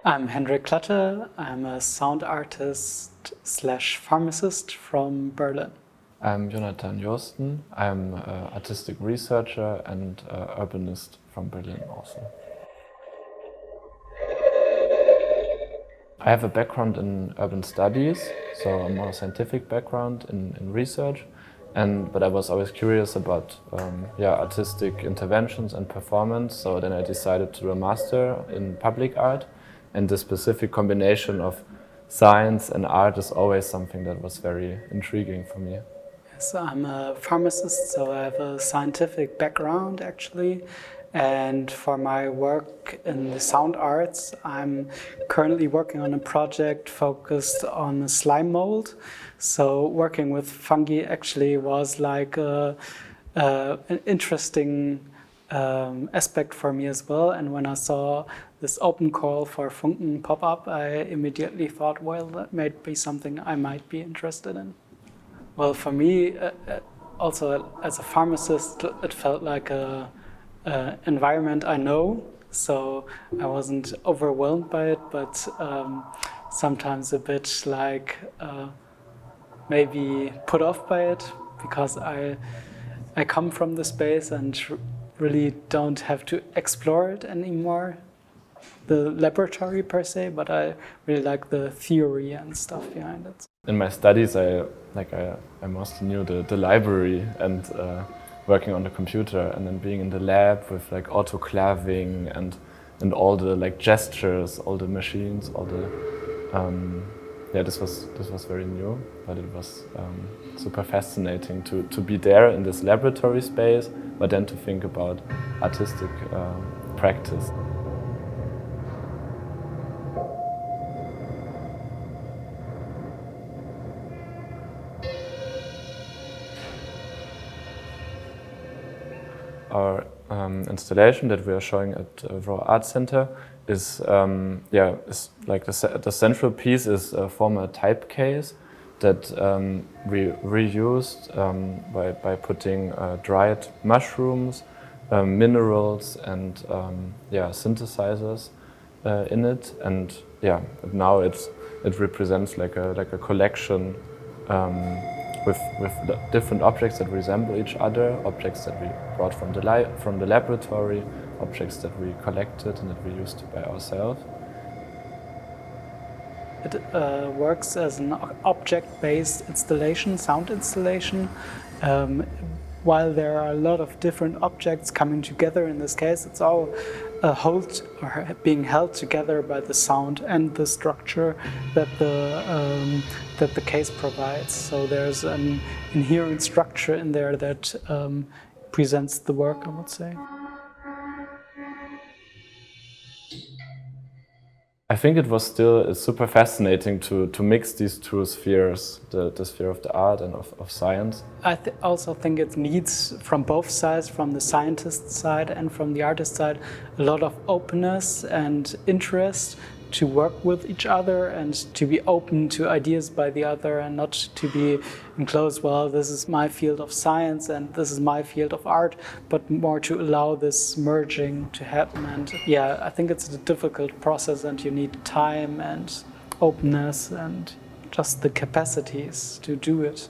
I'm Hendrik Klatte. I'm a sound artist / pharmacist from Berlin. I'm Jonathan Joosten. I'm an artistic researcher and urbanist from Berlin also. I have a background in urban studies, so a more scientific background in research, but I was always curious about artistic interventions and performance, so then I decided to do a master in public art, and the specific combination of science and art is always something that was very intriguing for me. So I'm a pharmacist, so I have a scientific background actually. And for my work in the sound arts, I'm currently working on a project focused on a slime mold. So working with fungi actually was like an interesting aspect for me as well. And when I saw this open call for Funken pop up, I immediately thought, well, that might be something I might be interested in. Well, for me, also as a pharmacist, it felt like a environment I know, so I wasn't overwhelmed by it, but sometimes a bit like maybe put off by it, because I come from the space and really don't have to explore it anymore, the laboratory per se, but I really like the theory and stuff behind it. In my studies, I mostly knew the library and working on the computer, and then being in the lab with like autoclaving and all the like gestures, all the machines, all the this was very new, but it was super fascinating to be there in this laboratory space, but then to think about artistic practice. Our installation that we are showing at Raw Art Center is like the central piece is a former type case that we reused by putting dried mushrooms, minerals, and synthesizers in it, and now it represents like a collection. With different objects that resemble each other, objects that we brought from the laboratory, objects that we collected and that we used by ourselves. It works as an object-based installation, sound installation. While there are a lot of different objects coming together in this case, it's all being held together by the sound and the structure that the case provides. So there's an inherent structure in there that presents the work, I would say. I think it was still super fascinating to mix these two spheres, the sphere of the art and of science. I also think it needs, from both sides, from the scientist side and from the artist side, a lot of openness and interest to work with each other and to be open to ideas by the other, and not to be enclosed, well, this is my field of science and this is my field of art, but more to allow this merging to happen. And I think it's a difficult process, and you need time and openness and just the capacities to do it.